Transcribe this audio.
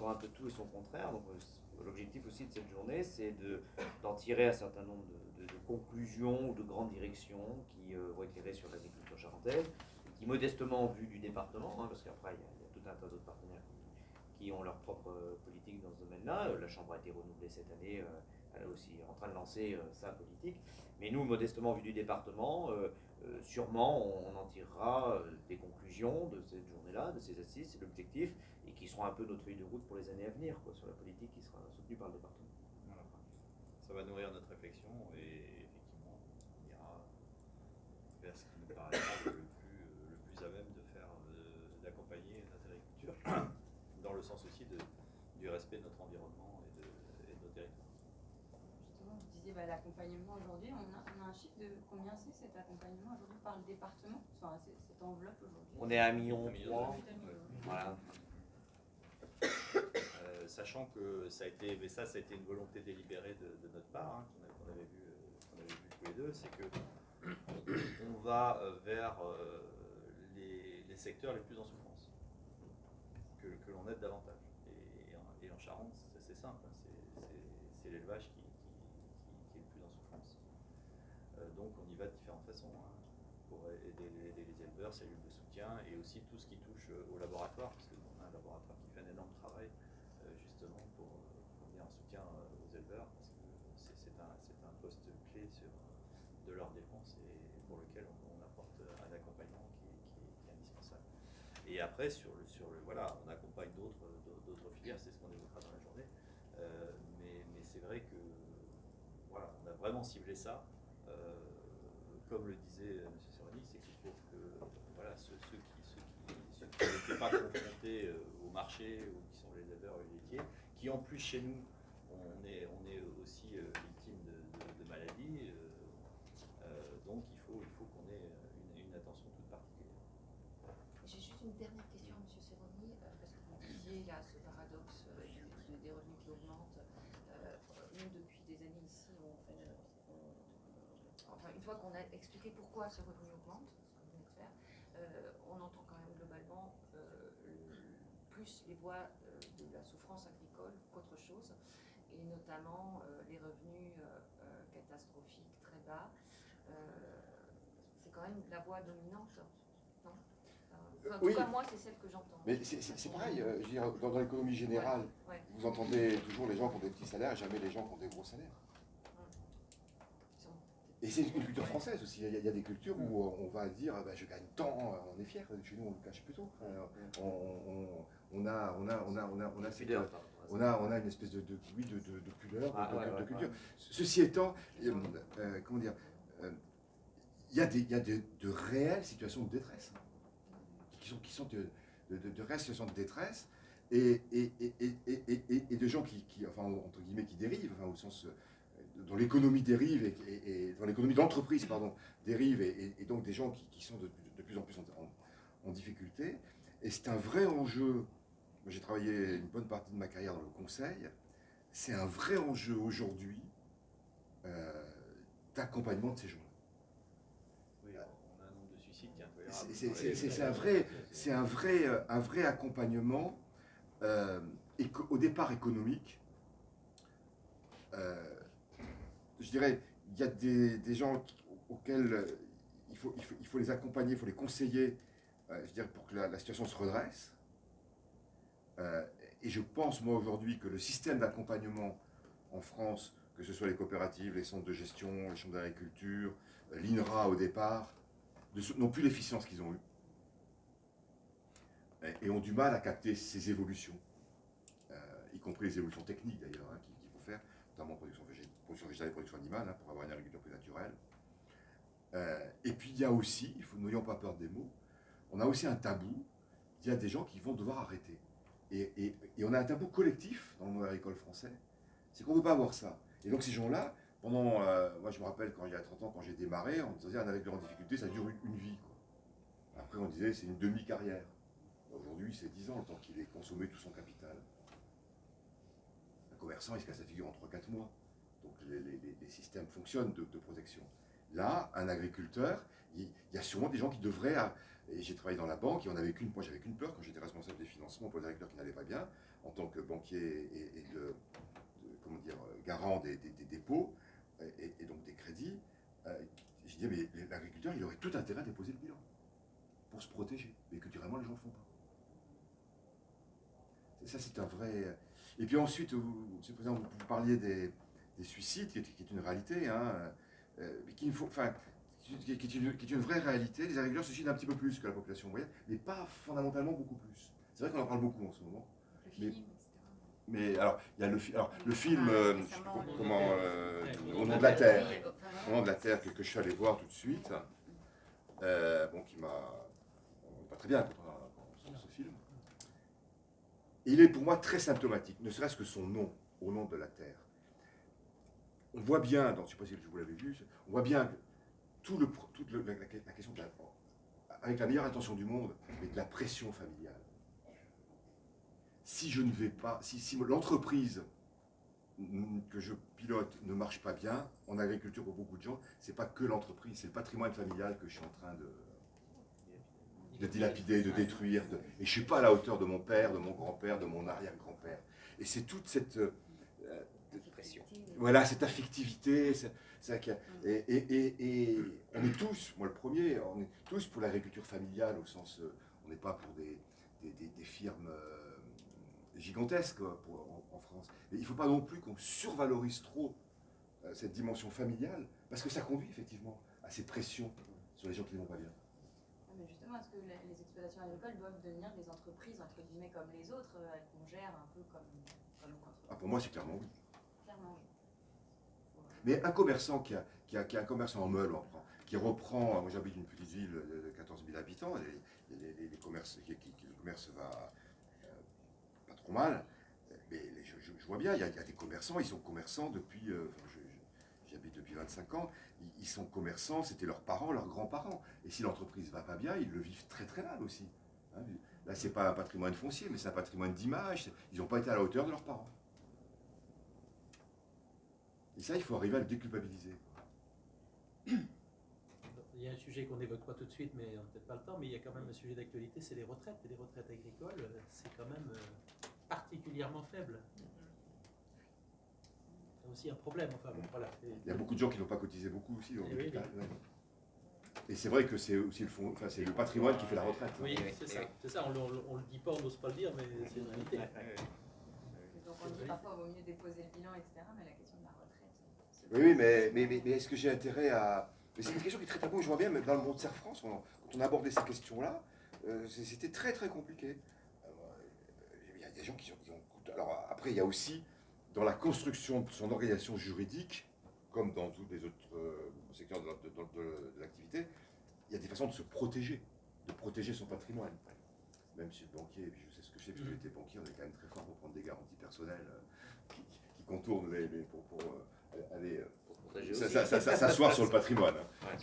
avoir un peu tout et son contraire. Donc, l'objectif aussi de cette journée, c'est d'en tirer un certain nombre de conclusions ou de grandes directions qui vont éclairer sur l'agriculture charentaise, et qui modestement, vu du département, parce qu'après il y a tout un tas d'autres partenaires qui ont leur propre politique dans ce domaine-là. La Chambre a été renouvelée cette année, elle est aussi en train de lancer sa politique. Mais nous, modestement vu du département, sûrement on en tirera des conclusions de cette journée-là, de ces assises, c'est l'objectif, et qui seront un peu notre feuille de route pour les années à venir, sur la politique qui sera soutenue par le département. Voilà. Ça va nourrir notre réflexion et effectivement on ira vers ce qui nous paraîtra le plus à même de faire, d'accompagner notre agriculture dans le sens aussi du respect de notre environnement et de nos territoires. Justement, vous disiez l'accompagnement aujourd'hui, on a un chiffre de combien c'est cet accompagnement aujourd'hui par le département, enfin, cette enveloppe aujourd'hui? On est à 1,3 million. Voilà. Sachant que ça a été une volonté délibérée de notre part, qu'on avait vu tous les deux, c'est que on va vers les secteurs les plus en souffrance, que l'on aide davantage. Et en Charente, c'est simple, c'est l'élevage qui est le plus en souffrance. Donc on y va de différentes façons, pour aider les éleveurs, cellules de soutien, et aussi tout ce qui touche au laboratoire, parce qu'on a un laboratoire qui fait un énorme travail justement pour venir en soutien aux éleveurs, parce que c'est un poste clé de leurs dépenses et pour lequel on apporte un accompagnement qui est indispensable. Et après, voilà, on accompagne d'autres filières, c'est ce qu'on évoquera dans la journée, mais c'est vrai que voilà, on a vraiment ciblé ça. Comme le disait M. Serroni, c'est que pour que voilà, ceux qui n'étaient pas confrontés au marché ou qui sont les éleveurs et les laitiers, qui en plus chez nous, on est aussi victime de maladies, donc il faut qu'on ait une attention toute particulière. J'ai juste une dernière question, M. Serroni, parce que vous disiez là ce paradoxe des revenus qui augmentent. Nous, depuis des années ici, enfin, une fois qu'on a expliqué pourquoi ce revenu augmente, ce que vous venez de faire, on entend quand même globalement plus les voix de la souffrance agricole qu'autre chose, et notamment les revenus catastrophiques très bas. C'est quand même la voix dominante, non? Enfin, en tout cas, moi, c'est celle que j'entends. Mais c'est pareil, je veux dire, dans l'économie générale, vous entendez toujours les gens qui ont des petits salaires et jamais les gens qui ont des gros salaires. Et c'est une culture française aussi. Il y a des cultures où on va dire je gagne tant, on est fier. Chez nous, on le cache plutôt. On a une espèce de pudeur, de culture. Récits étant, comment dire, il y a de réelles situations de détresse, qui sont de réelles situations de détresse, et de gens qui enfin, entre guillemets, qui dérivent, enfin, au sens dont l'économie dérive, et dans l'économie d'entreprise, pardon, dérive, et donc des gens qui sont de plus en plus en difficulté. Et c'est un vrai enjeu. Moi, j'ai travaillé une bonne partie de ma carrière dans le conseil. C'est un vrai enjeu aujourd'hui d'accompagnement de ces gens-là. Oui, on a un nombre de suicides qui est intolérable. C'est un vrai accompagnement, au départ économique. Je dirais, il y a des gens auxquels il faut les accompagner, il faut les conseiller, je dirais, pour que la situation se redresse. Et je pense, moi, aujourd'hui, que le système d'accompagnement en France, que ce soit les coopératives, les centres de gestion, les chambres d'agriculture, l'INRA au départ, n'ont plus l'efficience qu'ils ont eue. Et ont du mal à capter ces évolutions, y compris les évolutions techniques d'ailleurs, qu'il faut faire, notamment production végétale et production animale, pour avoir une agriculture plus naturelle. Et puis il y a aussi, n'ayons pas peur des mots, on a aussi un tabou, il y a des gens qui vont devoir arrêter. Et on a un tabou collectif dans le monde agricole français, c'est qu'on ne veut pas avoir ça. Et donc ces gens-là, moi je me rappelle quand il y a 30 ans, quand j'ai démarré, on disait un agriculteur en difficulté, ça dure une vie, quoi. Après on disait c'est une demi-carrière. Aujourd'hui c'est 10 ans, le temps qu'il ait consommé tout son capital. Un commerçant, il se casse la figure en 3-4 mois. Donc les systèmes fonctionnent de protection. Là, un agriculteur, il y a sûrement des gens qui devraient Et j'ai travaillé dans la banque et moi j'avais qu'une peur quand j'étais responsable des financements pour les agriculteurs qui n'allaient pas bien, en tant que banquier et comment dire, garant des dépôts et donc des crédits. Je disais, mais l'agriculteur, il aurait tout intérêt à déposer le bilan pour se protéger. Mais culturellement, les gens ne le font pas. Et ça, c'est un vrai. Et puis ensuite, Monsieur le Président, vous parliez des suicides, qui est une réalité, hein, qui est une vraie réalité. Les agriculteurs se suicident un petit peu plus que la population moyenne, mais pas fondamentalement beaucoup plus. C'est vrai qu'on en parle beaucoup en ce moment. Le film, etc. Mais alors, il y a le film, récemment, Au nom de la Terre, Au nom de la Terre, que je suis allé voir tout de suite, qui m'a pas très bien quand ce film. Et il est pour moi très symptomatique, ne serait-ce que son nom, Au nom de la Terre. On voit bien, je ne sais pas si vous l'avez vu, on voit bien que toute la question de avec la meilleure intention du monde, mais de la pression familiale. Si je ne vais pas, si l'entreprise que je pilote ne marche pas bien, en agriculture pour beaucoup de gens, c'est pas que l'entreprise, c'est le patrimoine familial que je suis en train de dilapider, de détruire. Et je suis pas à la hauteur de mon père, de mon grand-père, de mon arrière-grand-père. Et c'est toute cette pression. Voilà, cette affectivité. Et on est tous, moi le premier, on est tous pour l'agriculture familiale au sens, on n'est pas pour des firmes gigantesques en France. Mais il ne faut pas non plus qu'on survalorise trop cette dimension familiale, parce que ça conduit effectivement à ces pressions sur les gens qui ne vont pas bien. Mais justement, est-ce que les exploitations agricoles doivent devenir des entreprises, entre guillemets, comme les autres, qu'on gère un peu comme Pour moi, c'est clairement oui. Clairement, oui. Mais un commerçant qui a un commerce en meule, qui reprend, moi j'habite une petite ville de 14 000 habitants, le commerce va pas trop mal, mais je vois bien, il y a des commerçants, ils sont commerçants depuis, j'habite depuis 25 ans, ils sont commerçants, c'était leurs parents, leurs grands-parents. Et si l'entreprise va pas bien, ils le vivent très très mal aussi. Hein, là, c'est pas un patrimoine foncier, mais c'est un patrimoine d'image. Ils n'ont pas été à la hauteur de leurs parents. Et ça, il faut arriver à le déculpabiliser. Il y a un sujet qu'on n'évoque pas tout de suite, mais on n'a peut-être pas le temps, mais il y a quand même un sujet d'actualité, c'est les retraites. Et les retraites agricoles, c'est quand même particulièrement faible. C'est aussi un problème. Enfin, bon, voilà. Il y a beaucoup de gens qui n'ont pas cotisé beaucoup aussi. Donc, oui. Et c'est vrai que c'est aussi le patrimoine qui fait la retraite. Oui, c'est ça. On le dit pas, on n'ose pas le dire, mais c'est une réalité. Donc on dit parfois qu'il vaut mieux déposer le bilan, etc. Mais la question de la retraite. Oui, mais est-ce que j'ai intérêt à... Mais c'est une question qui est très tabou, je vois bien, mais dans le monde Serre France, quand on a abordé ces questions-là, c'était très très compliqué. Il y a des gens qui ont... Alors après, il y a aussi, dans la construction de son organisation juridique, comme dans tous les autres secteurs de l'activité, il y a des façons de se protéger, de protéger son patrimoine. Même si le banquier, je sais ce que je sais, parce que j'étais banquier, on est quand même très fort pour prendre des garanties personnelles qui contournent pour aller s'asseoir sur le patrimoine. Ouais.